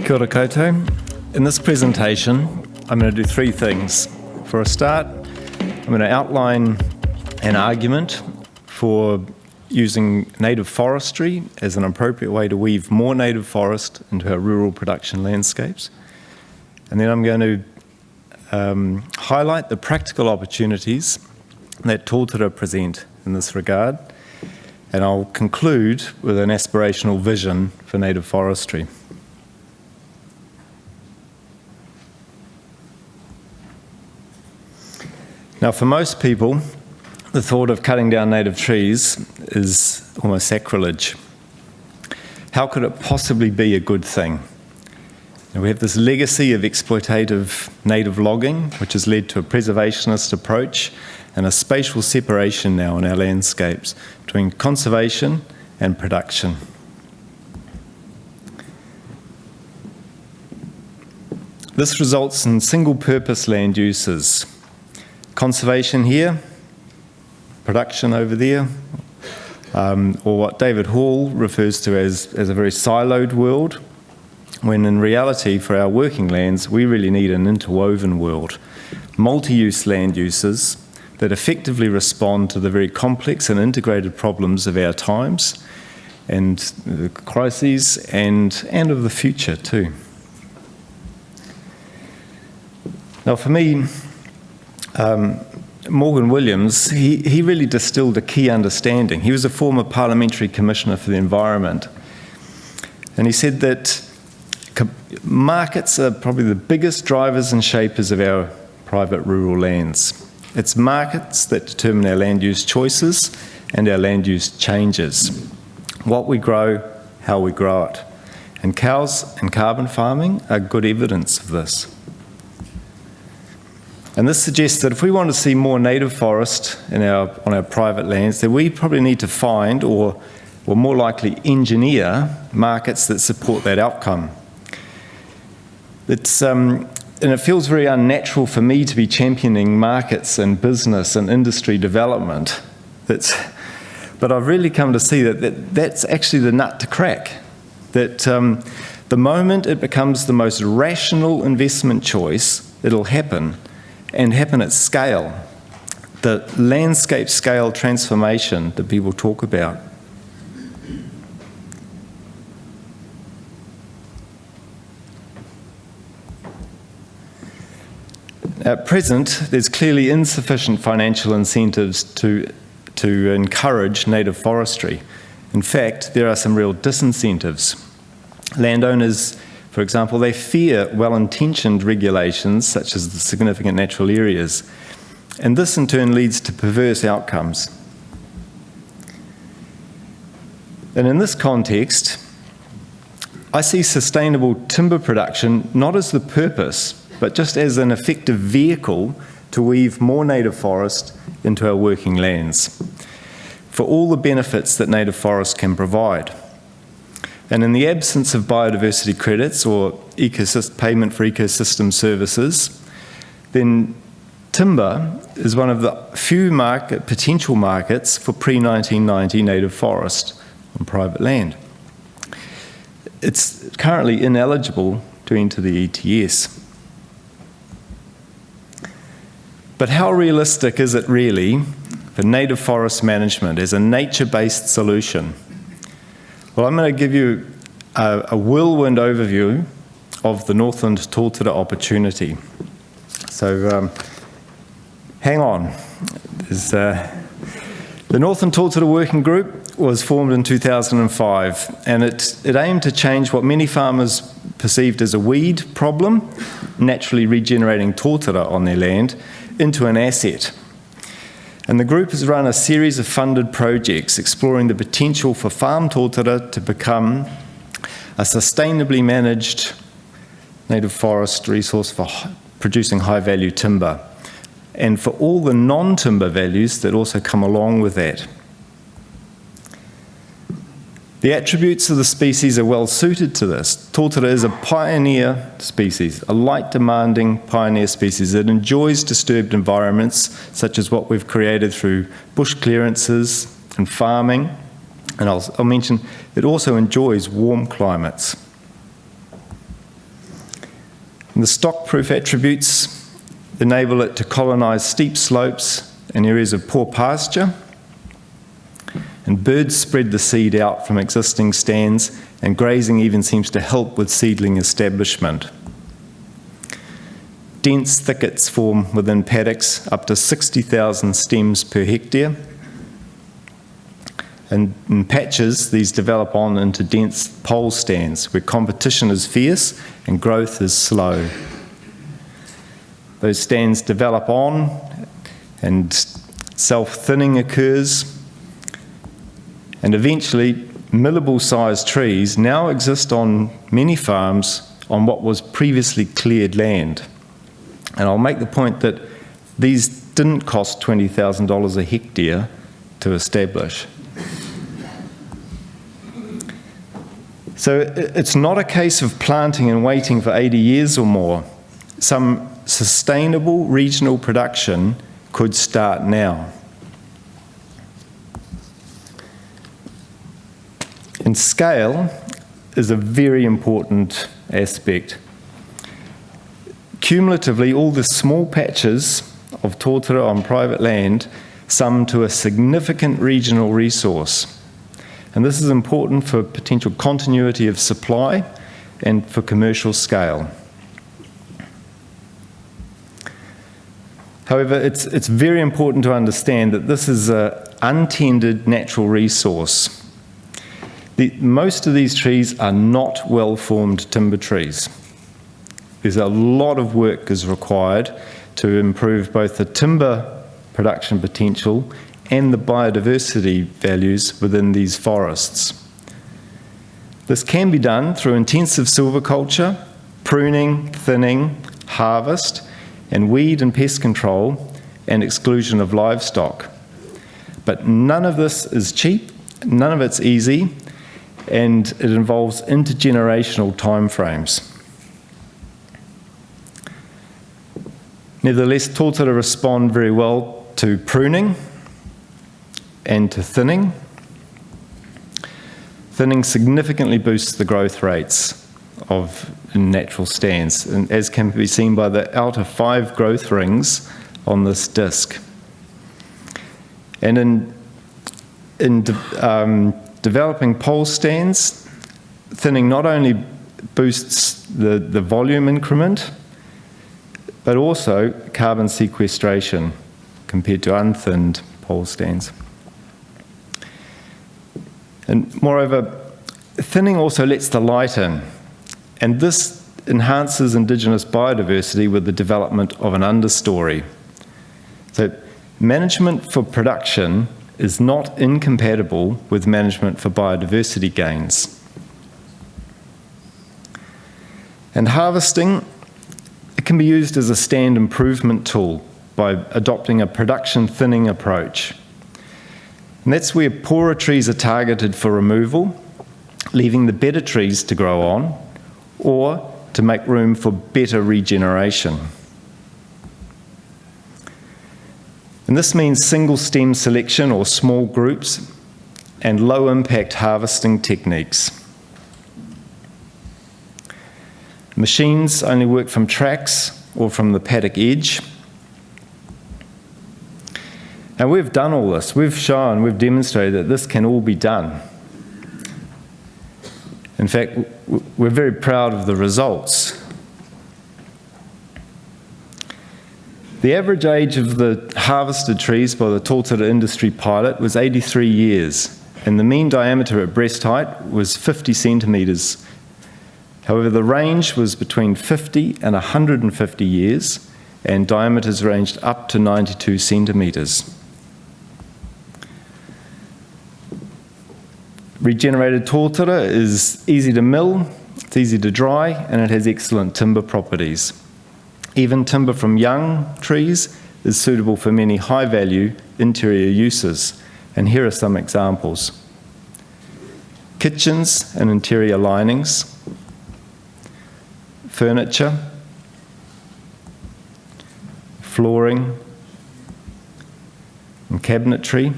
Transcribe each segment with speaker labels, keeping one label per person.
Speaker 1: Kia ora koutou. In this presentation, I'm going to do three things. For a start, I'm going to outline an argument for using native forestry as an appropriate way to weave more native forest into our rural production landscapes. And then I'm going to highlight the practical opportunities that tōtara present in this regard. And I'll conclude with an aspirational vision for native forestry. Now, for most people, the thought of cutting down native trees is almost sacrilege. How could it possibly be a good thing? And we have this legacy of exploitative native logging, which has led to a preservationist approach and a spatial separation now in our landscapes between conservation and production. This results in single-purpose land uses. Conservation here, production over there, or what David Hall refers to as a very siloed world, when in reality for our working lands we really need an interwoven world. Multi-use land uses that effectively respond to the very complex and integrated problems of our times and the crises and of the future too. Now for me, Morgan Williams, he really distilled a key understanding. He was a former Parliamentary Commissioner for the Environment. And he said that markets are probably the biggest drivers and shapers of our private rural lands. It's markets that determine our land use choices and our land use changes. What we grow, how we grow it. And cows and carbon farming are good evidence of this. And this suggests that if we want to see more native forest on our private lands, then we probably need to find, or more likely engineer, markets that support that outcome. And it feels very unnatural for me to be championing markets and business and industry development. But I've really come to see that that's actually the nut to crack. That the moment it becomes the most rational investment choice, it'll happen. And happen at scale, the landscape scale transformation that people talk about. At present, there's clearly insufficient financial incentives to encourage native forestry. In fact, there are some real disincentives. Landowners, for example, they fear well-intentioned regulations such as the significant natural areas, and this in turn leads to perverse outcomes. And in this context, I see sustainable timber production not as the purpose, but just as an effective vehicle to weave more native forest into our working lands, for all the benefits that native forest can provide. And in the absence of biodiversity credits or payment for ecosystem services, then timber is one of the few potential markets for pre-1990 native forest on private land. It's currently ineligible to enter the ETS. But how realistic is it really for native forest management as a nature-based solution? Well, I'm going to give you a whirlwind overview of the Northland tōtara opportunity. So hang on. The Northland tōtara Working Group was formed in 2005, and it aimed to change what many farmers perceived as a weed problem, naturally regenerating tōtara on their land, into an asset. And the group has run a series of funded projects exploring the potential for farm tōtara to become a sustainably managed native forest resource for producing high-value timber, and for all the non-timber values that also come along with that. The attributes of the species are well suited to this. Tōtara is a pioneer species, a light-demanding pioneer species that enjoys disturbed environments, such as what we've created through bush clearances, and farming, and I'll mention it also enjoys warm climates. And the stock-proof attributes enable it to colonise steep slopes and areas of poor pasture, and birds spread the seed out from existing stands, and grazing even seems to help with seedling establishment. Dense thickets form within paddocks, up to 60,000 stems per hectare. And in patches, these develop on into dense pole stands where competition is fierce and growth is slow. Those stands develop on and self-thinning occurs, and eventually millable-sized trees now exist on many farms on what was previously cleared land. And I'll make the point that these didn't cost $20,000 a hectare to establish. So it's not a case of planting and waiting for 80 years or more. Some sustainable regional production could start now. And scale is a very important aspect. Cumulatively, all the small patches of tōtara on private land sum to a significant regional resource. And this is important for potential continuity of supply and for commercial scale. However, it's very important to understand that this is an untended natural resource. Most of these trees are not well-formed timber trees. There's a lot of work is required to improve both the timber production potential and the biodiversity values within these forests. This can be done through intensive silviculture, pruning, thinning, harvest, and weed and pest control, and exclusion of livestock. But none of this is cheap, none of it's easy, and it involves intergenerational timeframes. Nevertheless, tōtara respond very well to pruning and to thinning. Thinning significantly boosts the growth rates of natural stands, and as can be seen by the outer 5 growth rings on this disc. And in developing pole stands, thinning not only boosts the volume increment, but also carbon sequestration compared to unthinned pole stands. And moreover, thinning also lets the light in, and this enhances indigenous biodiversity with the development of an understory. So management for production is not incompatible with management for biodiversity gains. And harvesting, it can be used as a stand improvement tool by adopting a production thinning approach. And that's where poorer trees are targeted for removal, leaving the better trees to grow on, or to make room for better regeneration. And this means single stem selection or small groups and low impact harvesting techniques. Machines only work from tracks or from the paddock edge. And we've done all this. We've demonstrated that this can all be done. In fact, we're very proud of the results. The average age of the harvested trees by the tōtara industry pilot was 83 years, and the mean diameter at breast height was 50 centimetres. However, the range was between 50 and 150 years, and diameters ranged up to 92 centimetres. Regenerated tōtara is easy to mill, it's easy to dry, and it has excellent timber properties. Even timber from young trees is suitable for many high-value interior uses, and here are some examples. Kitchens and interior linings, furniture, flooring and cabinetry,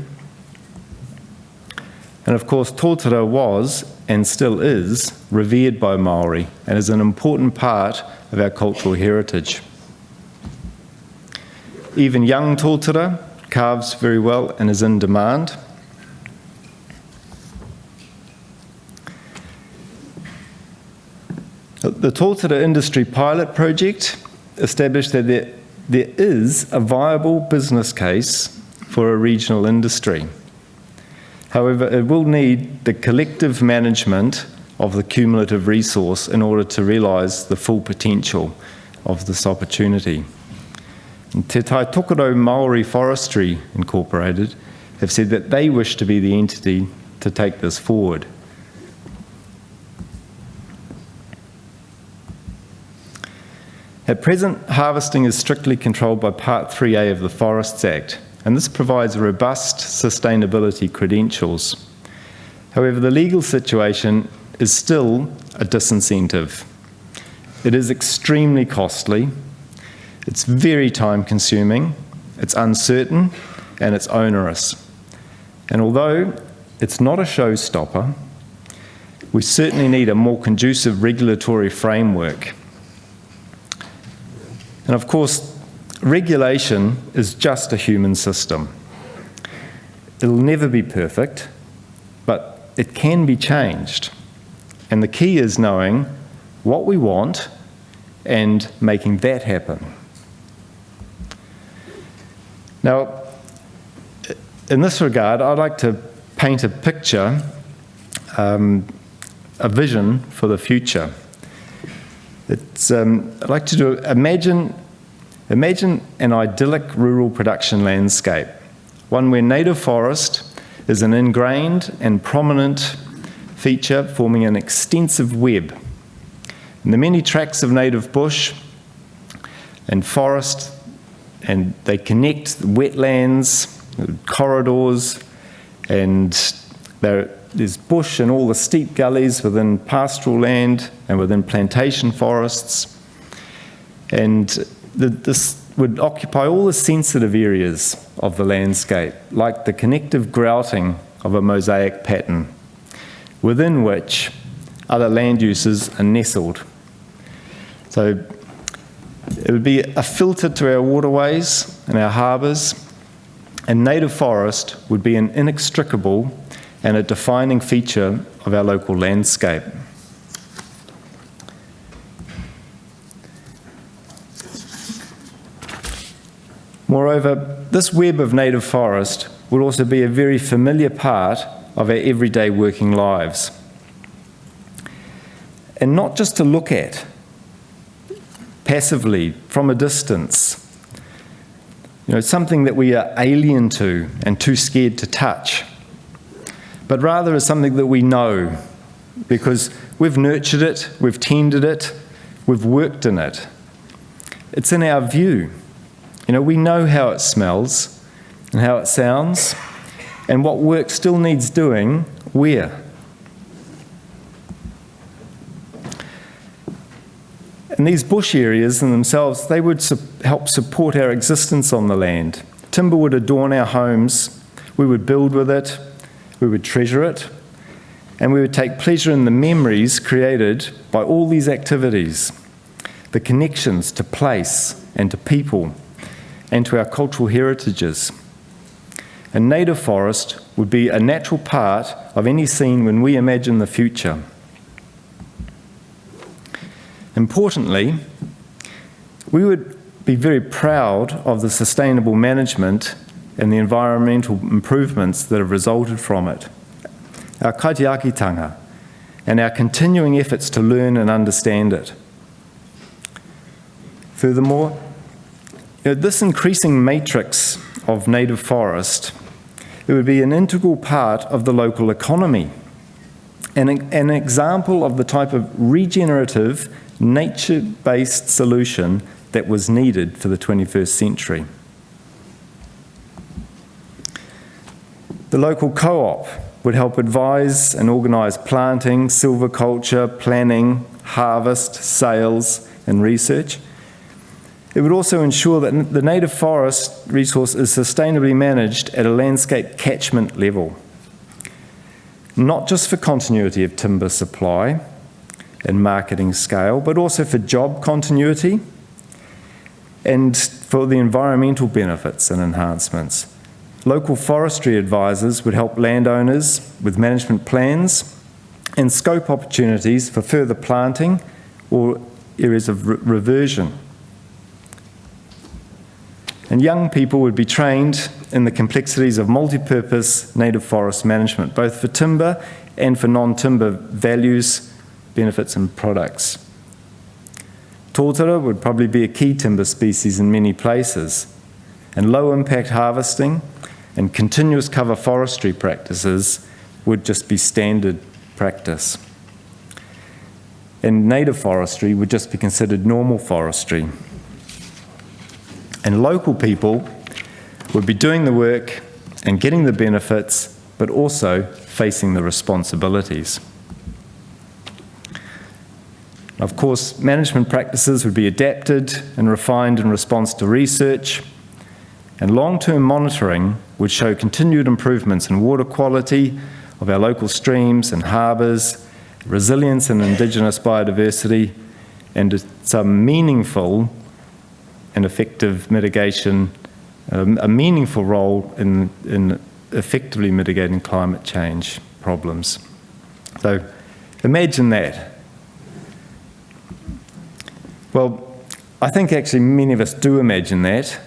Speaker 1: And of course, tōtara was, and still is, revered by Māori and is an important part of our cultural heritage. Even young tōtara carves very well and is in demand. The tōtara Industry Pilot Project established that there is a viable business case for a regional industry. However, it will need the collective management of the cumulative resource in order to realise the full potential of this opportunity. And Te Tai Tokoro Māori Forestry Incorporated have said that they wish to be the entity to take this forward. At present, harvesting is strictly controlled by Part 3A of the Forests Act, and this provides robust sustainability credentials. However, the legal situation is still a disincentive. It is extremely costly, it's very time-consuming, it's uncertain, and it's onerous. And although it's not a showstopper, we certainly need a more conducive regulatory framework. And of course, regulation is just a human system. It'll never be perfect, but it can be changed. And the key is knowing what we want and making that happen. Now, in this regard, I'd like to paint a picture, a vision for the future. I'd like to imagine an idyllic rural production landscape, one where native forest is an ingrained and prominent feature forming an extensive web. And the many tracts of native bush and forest, and they connect wetlands, corridors, and there's bush in all the steep gullies within pastoral land and within plantation forests. And this would occupy all the sensitive areas of the landscape, like the connective grouting of a mosaic pattern, within which other land uses are nestled. So it would be a filter to our waterways and our harbours, and native forest would be an inextricable and a defining feature of our local landscape. Moreover, this web of native forest will also be a very familiar part of our everyday working lives. And not just to look at, passively, from a distance. You know, something that we are alien to and too scared to touch. But rather as something that we know, because we've nurtured it, we've tended it, we've worked in it. It's in our view. You know, we know how it smells and how it sounds, and what work still needs doing where. And these bush areas in themselves, they would help support our existence on the land. Timber would adorn our homes, we would build with it, we would treasure it, and we would take pleasure in the memories created by all these activities, the connections to place and to people, and to our cultural heritages. A native forest would be a natural part of any scene when we imagine the future. Importantly, we would be very proud of the sustainable management and the environmental improvements that have resulted from it, our kaitiakitanga, and our continuing efforts to learn and understand it. Furthermore, this increasing matrix of native forest, it would be an integral part of the local economy, and an example of the type of regenerative, nature-based solution that was needed for the 21st century. The local co-op would help advise and organise planting, silviculture, planning, harvest, sales, and research. It would also ensure that the native forest resource is sustainably managed at a landscape catchment level. not just for continuity of timber supply and marketing scale, but also for job continuity and for the environmental benefits and enhancements. Local forestry advisors would help landowners with management plans and scope opportunities for further planting or areas of reversion. And young people would be trained in the complexities of multi-purpose native forest management, both for timber and for non-timber values, benefits and products. Tōtara would probably be a key timber species in many places, and low-impact harvesting and continuous cover forestry practices would just be standard practice. And native forestry would just be considered normal forestry. And local people would be doing the work and getting the benefits, but also facing the responsibilities. Of course, management practices would be adapted and refined in response to research, and long-term monitoring would show continued improvements in water quality of our local streams and harbours, resilience in Indigenous biodiversity, and some meaningful and effective mitigation, a meaningful role in effectively mitigating climate change problems. So imagine that. Well, I think actually many of us do imagine that,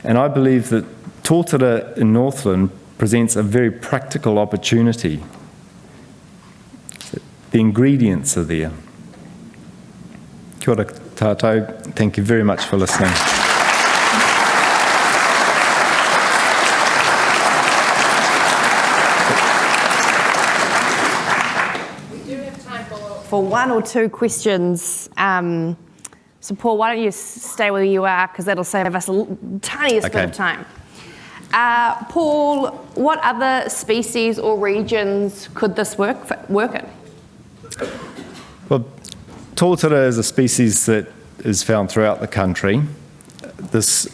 Speaker 1: and I believe that tōtara in Northland presents a very practical opportunity. The ingredients are there. Kia ora tātou. Thank you very much for listening.
Speaker 2: We do have time for one or two questions. So Paul, why don't you stay where you are, because that'll save us a tiniest bit of time. Paul, what other species or regions could this work in?
Speaker 1: Well, tōtara is a species that is found throughout the country. This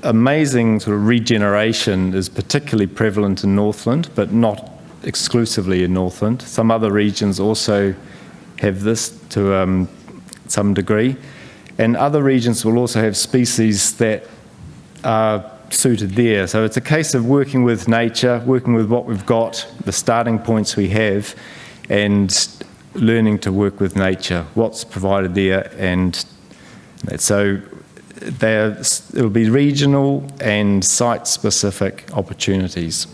Speaker 1: amazing sort of regeneration is particularly prevalent in Northland, but not exclusively in Northland. Some other regions also have this to some degree, and other regions will also have species that are suited there. So it's a case of working with nature, working with what we've got, the starting points we have, and learning to work with nature, what's provided there, and so it'll be regional and site-specific opportunities.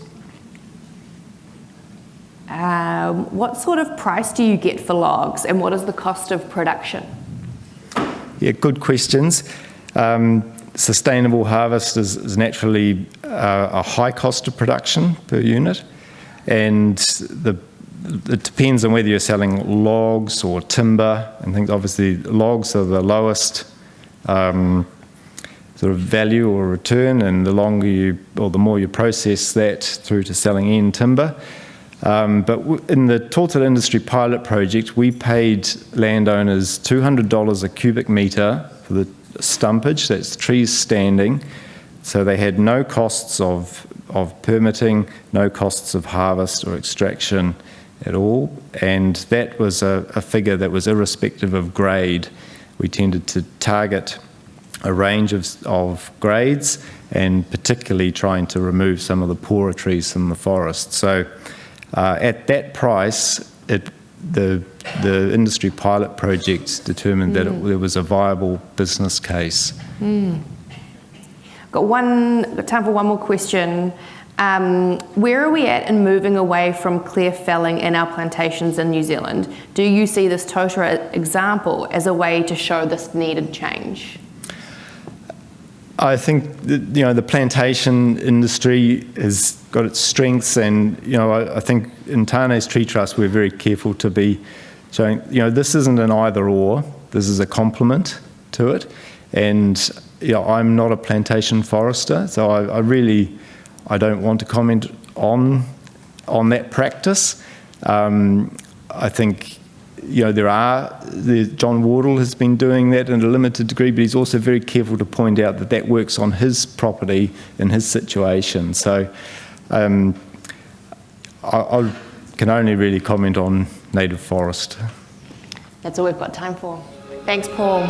Speaker 2: What sort of price do you get for logs, and what is the cost of production?
Speaker 1: Yeah, good questions. Sustainable harvest is naturally a high cost of production per unit, and it depends on whether you're selling logs or timber and things. Obviously, logs are the lowest sort of value or return, and the more you process that through to selling in timber. But in the tōtara industry pilot project, we paid landowners $200 a cubic metre for the stumpage, that's trees standing, so they had no costs of permitting, no costs of harvest or extraction at all, and that was a figure that was irrespective of grade. We tended to target a range of grades, and particularly trying to remove some of the poorer trees from the forest. So at that price, the industry pilot project determined that there was a viable business case.
Speaker 2: Got time for one more question. Where are we at in moving away from clear felling in our plantations in New Zealand? Do you see this tōtara example as a way to show this needed change?
Speaker 1: I think the plantation industry has got its strengths, and I think in Tāne's Tree Trust we're very careful to be showing this isn't an either or. This is a complement to it, and I'm not a plantation forester, so I don't want to comment on that practice. I think John Wardle has been doing that in a limited degree, but he's also very careful to point out that works on his property in his situation. So I can only really comment on native forest.
Speaker 2: That's all we've got time for. Thanks, Paul.